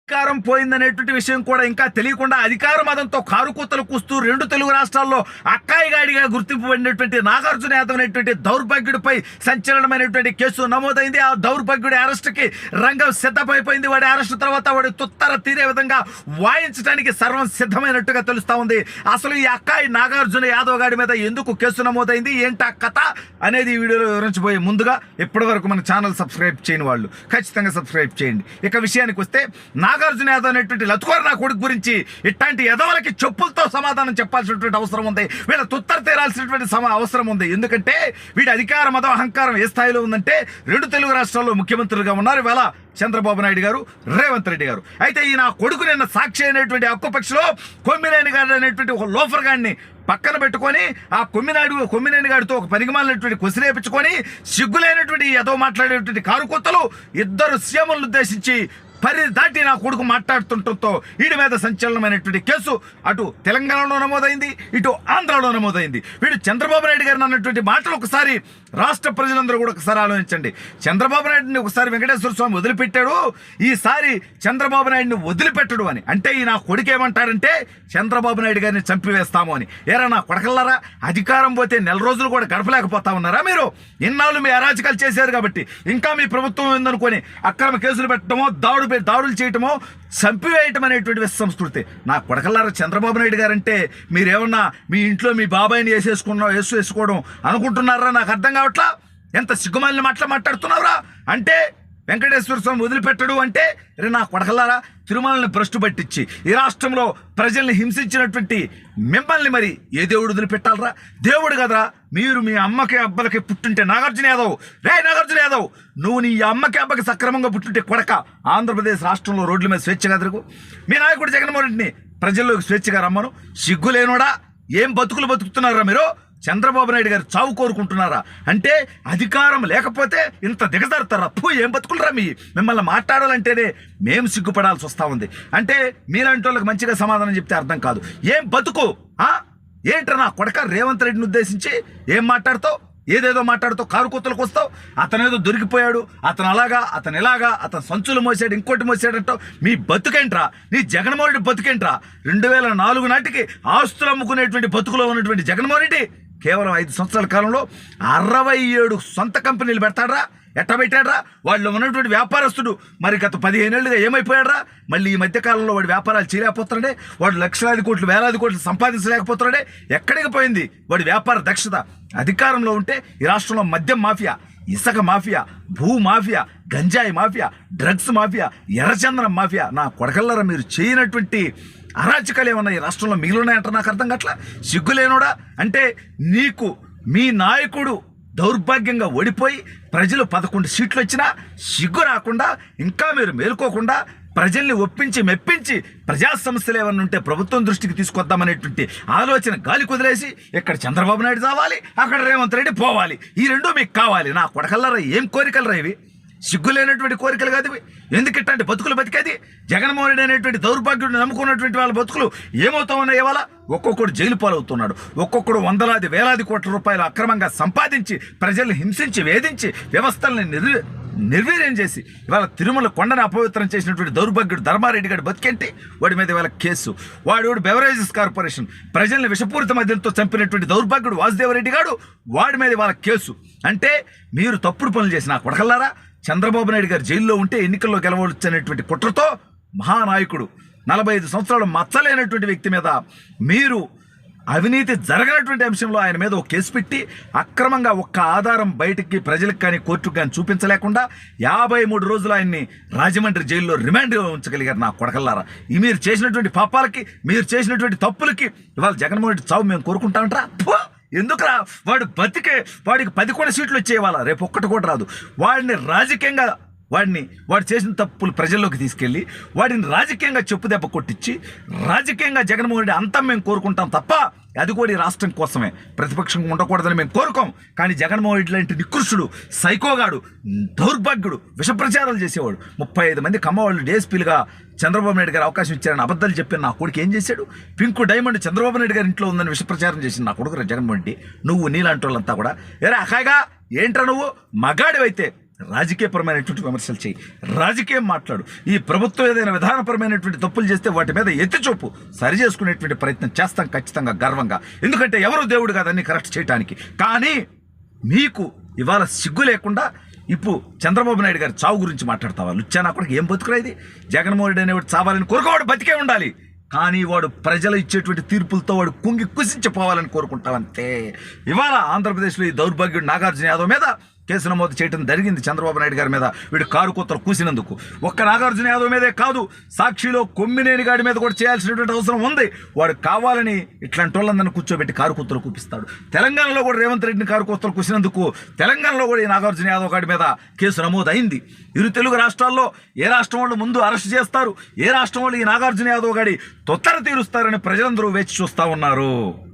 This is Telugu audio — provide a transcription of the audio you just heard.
అధికారం పోయిందనేటువంటి విషయం కూడా ఇంకా తెలియకుండా అధికార మదంతో కారుకూతలు కూస్తూ రెండు తెలుగు రాష్ట్రాల్లో అక్కాయిగాడిగా గుర్తింపబడినటువంటి నాగార్జున యాదవ్ అనేటువంటి దౌర్భాగ్యుడిపై సంచలనమైనటువంటి కేసు నమోదైంది. ఆ దౌర్భాగ్యుడి అరెస్టుకి రంగం సిద్ధమైపోయింది. వాడి అరెస్టు తర్వాత వాడి తుత్తర తీరే విధంగా వాయించడానికి సర్వం సిద్ధమైనట్టుగా తెలుస్తా ఉంది. అసలు ఈ అక్కాయి నాగార్జున యాదవ్ గాడి మీద ఎందుకు కేసు నమోదైంది, ఏంటా కథ అనేది ఈ వీడియోలో వివరించబోయే ముందుగా ఇప్పటి వరకు మన ఛానల్ సబ్స్క్రైబ్ చేయని వాళ్ళు ఖచ్చితంగా సబ్స్క్రైబ్ చేయండి. ఇక విషయానికి వస్తే నాగార్జున యాదవ్ అనేటువంటి లతుకోర నా కొడుకు గురించి ఇట్లాంటి ఎదవలకి చెప్పులతో సమాధానం చెప్పాల్సినటువంటి అవసరం ఉంది. వీళ్ళ తుత్తర తీరాల్సినటువంటి అవసరం ఉంది. ఎందుకంటే వీడి అధికార మతం అహంకారం ఏ స్థాయిలో ఉందంటే రెండు తెలుగు రాష్ట్రాల్లో ముఖ్యమంత్రులుగా ఉన్నారు ఇవాళ చంద్రబాబు నాయుడు గారు, రేవంత్ రెడ్డి గారు. అయితే ఈ నా కొడుకు నిన్న సాక్షి అనేటువంటి హక్కుపక్షలో కొమ్మినేని గారు అనేటువంటి ఒక లోఫర్ గాడిని పక్కన పెట్టుకొని ఆ కొమ్మినేని గారితో ఒక పనికిమాలినటువంటి కొసిరేపించుకొని సిగ్గులేనటువంటి ఏదో మాట్లాడేటువంటి కారుకొత్తలు ఇద్దరు సీఎంలను ఉద్దేశించి పరిధి దాటి నా కొడుకు మాట్లాడుతుండటంతో వీడి మీద సంచలనమైనటువంటి కేసు అటు తెలంగాణలో నమోదైంది, ఇటు ఆంధ్రాలో నమోదైంది. వీడు చంద్రబాబు నాయుడు గారిని అన్నటువంటి మాటలు ఒకసారి రాష్ట్ర ప్రజలందరూ కూడా ఒకసారి ఆలోచించండి. చంద్రబాబు నాయుడిని ఒకసారి వెంకటేశ్వర స్వామి వదిలిపెట్టాడు, ఈసారి చంద్రబాబు నాయుడిని వదిలిపెట్టడు అని. అంటే ఈ నా కొడుకు ఏమంటారంటే చంద్రబాబు నాయుడు గారిని చంపివేస్తాము అని. ఏరా నా కొడకల్లారా, అధికారం పోతే నెల రోజులు కూడా గడపలేకపోతా ఉన్నారా మీరు? ఇన్నాళ్ళు మీ అరాచకాలు చేశారు కాబట్టి ఇంకా మీ ప్రభుత్వం ఉందనుకొని అక్రమ కేసులు పెట్టడమో దాడులు చేయటమో చంపివేయటం అనేటువంటి సంస్కృతి. నా కొడకల్లారా, చంద్రబాబు నాయుడు గారంటే మీరేమన్నా మీ ఇంట్లో మీ బాబాయిని వేసుకోవడం అనుకుంటున్నారా? నాకు అర్థం కావట్లా. ఎంత సిగ్గుమాలిన మాట్లాడుతున్నావురా? అంటే వెంకటేశ్వర స్వామి వదిలిపెట్టడు అంటే రే నా కొడకల్లారా, తిరుమలని భ్రష్టు పట్టించి ఈ రాష్ట్రంలో ప్రజల్ని హింసించినటువంటి మిమ్మల్ని మరి ఏ దేవుడు వదిలిపెట్టాలరా? దేవుడు కదరా. మీరు మీ అమ్మకి అబ్బలకి పుట్టుంటే నాగార్జున యాదవ్ నువ్వు నీ అమ్మకి అబ్బకి సక్రమంగా పుట్టుంటే కొడక ఆంధ్రప్రదేశ్ రాష్ట్రంలో రోడ్ల మీద స్వేచ్ఛగా తిరుగు. మీ నాయకుడు జగన్మోహన్ రెడ్డిని ప్రజల్లోకి స్వేచ్ఛగా రమ్మను. సిగ్గులేనోడా, ఏం బతుకులు బతుకుతున్నారా మీరు? చంద్రబాబు నాయుడు గారు చావు కోరుకుంటున్నారా? అంటే అధికారం లేకపోతే ఇంత దిగజారుతారా? ఏం బతుకులరా మిమ్మల్ని మాట్లాడాలంటేనే మేము సిగ్గుపడాల్సి వస్తూ ఉంది. అంటే మీలాంటి వాళ్ళకి మంచిగా సమాధానం చెప్తే అర్థం కాదు. ఏం బతుకు ఏంట్రా నా కొడక? రేవంత్ రెడ్డిని ఉద్దేశించి ఏం మాట్లాడుతావు? ఏదేదో మాట్లాడుతావు, కారుకొత్తలకు వస్తావు. అతనేదో దొరికిపోయాడు, అతను అలాగా, అతను ఇలాగా, అతను సంచులు మోసాడు, ఇంకోటి మోసాడంటావు. మీ బతుకేంట్రా? నీ జగన్మోహన్ రెడ్డి బతుకేంట్రా? 2004 నాటికి ఆస్తులు అమ్ముకునేటువంటి బతుకులో ఉన్నటువంటి జగన్మోహన్ రెడ్డి కేవలం 5 సంవత్సరాల కాలంలో 67 సొంత కంపెనీలు పెడతాడ్రా. ఎట్లా పెట్టాడ్రా? వాళ్ళు ఉన్నటువంటి వ్యాపారస్తుడు మరి గత 15 ఏళ్ళుగా ఏమైపోయాడ్రా? మళ్ళీ ఈ మధ్యకాలంలో వాడి వ్యాపారాలు చేయలేకపోతున్నాడే, వాడు లక్షలాది కోట్లు వేలాది కోట్లు సంపాదించలేకపోతున్నాడే. ఎక్కడికి పోయింది వాడి వ్యాపార దక్షత? అధికారంలో ఉంటే ఈ రాష్ట్రంలో మద్యం మాఫియా, ఇసుక మాఫియా, భూ మాఫియా, గంజాయి మాఫియా, డ్రగ్స్ మాఫియా, ఎర్రచందనం మాఫియా. నా కొడకల్లరా, మీరు చేయనటువంటి అరాచకాలు ఏమన్నా ఈ రాష్ట్రంలో మిగిలినాయంట నాకు అర్థం కావట్లా. సిగ్గులేనోడా? అంటే నీకు మీ నాయకుడు దౌర్భాగ్యంగా ఓడిపోయి ప్రజలు 11 సీట్లు వచ్చినా సిగ్గు రాకుండా ఇంకా మీరు మేలుకోకుండా ప్రజల్ని ఒప్పించి మెప్పించి ప్రజా సమస్యలు ఏమన్నా ఉంటే ప్రభుత్వం దృష్టికి తీసుకొద్దామనేటువంటి ఆలోచన గాలి కుదిలేసి ఇక్కడ చంద్రబాబు నాయుడు రావాలి, అక్కడ రేవంత్ రెడ్డి పోవాలి. ఈ రెండూ మీకు కావాలి. నా కొడకల్లరా, ఏం కోరికలరా ఇవి? సిగ్గులేనటువంటి కోరికలు కాదు ఇవి. ఎందుకు ఇట్లాంటి బతుకులు బతికేది? జగన్మోహన్ రెడ్డి అనేటువంటి దౌర్భాగ్యుడిని నమ్ముకున్నటువంటి వాళ్ళ బతుకులు ఏమవుతామన్నా ఇవాళ ఒక్కొక్కడు జైలు పాలవుతున్నాడు. ఒక్కొక్కడు వందలాది వేలాది కోట్ల రూపాయలు అక్రమంగా సంపాదించి ప్రజల్ని హింసించి వేధించి వ్యవస్థల్ని నిర్వీర్యం చేసి ఇవాళ తిరుమల కొండను అపవిత్రం చేసినటువంటి దౌర్భాగ్యుడు ధర్మారెడ్డి గారు బతికేంటి? వాడి మీద ఇవాళ కేసు. వాడు బెవరేజెస్ కార్పొరేషన్ ప్రజల్ని విషపూరిత మద్యంతో చంపినటువంటి దౌర్భాగ్యుడు వాసుదేవరెడ్డి గారు, వాడి మీద ఇవాళ కేసు. అంటే మీరు తప్పుడు పనులు చేసిన కొడకల్లారా. చంద్రబాబు నాయుడు గారు జైల్లో ఉంటే ఎన్నికల్లో గెలవచ్చు అనేటువంటి కుట్రతో మహానాయకుడు 45 సంవత్సరాలు మచ్చలేనటువంటి వ్యక్తి మీద మీరు అవినీతి జరగనటువంటి అంశంలో ఆయన మీద ఒక కేసు పెట్టి అక్రమంగా ఒక్క ఆధారం బయటికి ప్రజలకు కానీ కోర్టుకు కానీ చూపించలేకుండా 53 రోజులు ఆయన్ని రాజమండ్రి జైల్లో రిమాండ్లో ఉంచగలిగారు. నా కొడకల్లారా, ఈ మీరు చేసినటువంటి పాపాలకి, మీరు చేసినటువంటి తప్పులకి ఇవాళ జగన్మోహన్ రెడ్డి చావు మేము కోరుకుంటామంటారా? ఎందుకురా? వాడు బతికే వాడికి 11 సీట్లు వచ్చేవాళ్ళ, రేపు ఒక్కటి కూడా రాదు. వాడిని రాజకీయంగా వాడు చేసిన తప్పులు ప్రజల్లోకి తీసుకెళ్ళి వాడిని రాజకీయంగా చెప్పు దెబ్బ కొట్టించి రాజకీయంగా జగన్మోహన్ రెడ్డి అంతం మేము కోరుకుంటాం తప్ప అది కూడా ఈ రాష్ట్రం కోసమే, ప్రతిపక్షంగా ఉండకూడదని మేము కోరుకోం. కానీ జగన్మోహన్ రెడ్డి లాంటి నికృష్టుడు, సైకోగాడు, దౌర్భాగ్యుడు, విషప్రచారాలు చేసేవాడు 35 మంది కమ్మవాళ్ళు డీఎస్పీలుగా చంద్రబాబు నాయుడు గారు అవకాశం ఇచ్చారని అబద్ధాలు చెప్పిన నా కొడుకు ఏం చేశాడు? పింకు డైమండ్ చంద్రబాబు నాయుడు గారి ఇంట్లో ఉందని విషప్రచారం చేసిన నా కొడుకు జగన్మోహన్ రెడ్డి. నువ్వు నీలాంటి వాళ్ళంతా కూడా ఏరా అకాయగా ఏంట్రా నువ్వు మగాడివైతే రాజకీయపరమైనటువంటి విమర్శలు చేయి, రాజకీయం మాట్లాడు. ఈ ప్రభుత్వం ఏదైనా విధానపరమైనటువంటి తప్పులు చేస్తే వాటి మీద ఎత్తిచూపు, సరి చేసుకునేటువంటి ప్రయత్నం చేస్తాం ఖచ్చితంగా, గర్వంగా. ఎందుకంటే ఎవరు దేవుడు కాదు అన్ని కరెక్ట్ చేయడానికి. కానీ మీకు ఇవాళ సిగ్గు లేకుండా ఇప్పుడు చంద్రబాబు నాయుడు గారి చావు గురించి మాట్లాడతావా? లుచ్చానా కూడా ఏం బతుకురా ఇది? జగన్మోహన్ రెడ్డి అనేవాడు చావాలని కోరుకోవాడు, బతికే ఉండాలి. కానీ వాడు ప్రజలు ఇచ్చేటువంటి తీర్పులతో వాడు కుంగి కుసించిపోవాలని కోరుకుంటావంతే. ఇవాళ ఆంధ్రప్రదేశ్లో ఈ దౌర్భాగ్యుడు నాగార్జున యాదవ్ మీద కేసు నమోదు చేయడం జరిగింది. చంద్రబాబు నాయుడు గారి మీద వీడు కారు కూతలు కూసినందుకు. ఒక్క నాగార్జున యాదవ్ మీదే కాదు, సాక్షిలో కొమ్మినేని గాడి మీద కూడా చేయాల్సినటువంటి అవసరం ఉంది. వాడు కావాలని ఇట్లాంటి వాళ్ళందరినీ కూర్చోబెట్టి కారు కూతలు కూపిస్తాడు. తెలంగాణలో కూడా రేవంత్ రెడ్డిని కారు కూతలు కూసినందుకు తెలంగాణలో కూడా ఈ నాగార్జున యాదవ్ గాడి మీద కేసు నమోదు అయింది. ఇరు తెలుగు రాష్ట్రాల్లో ఏ రాష్ట్రం వాళ్ళు ముందు అరెస్ట్ చేస్తారు, ఏ రాష్ట్రం వాళ్ళు ఈ నాగార్జున యాదవ్ గాడి తొత్తర తీరుస్తారని ప్రజలందరూ వేచి చూస్తూ ఉన్నారు.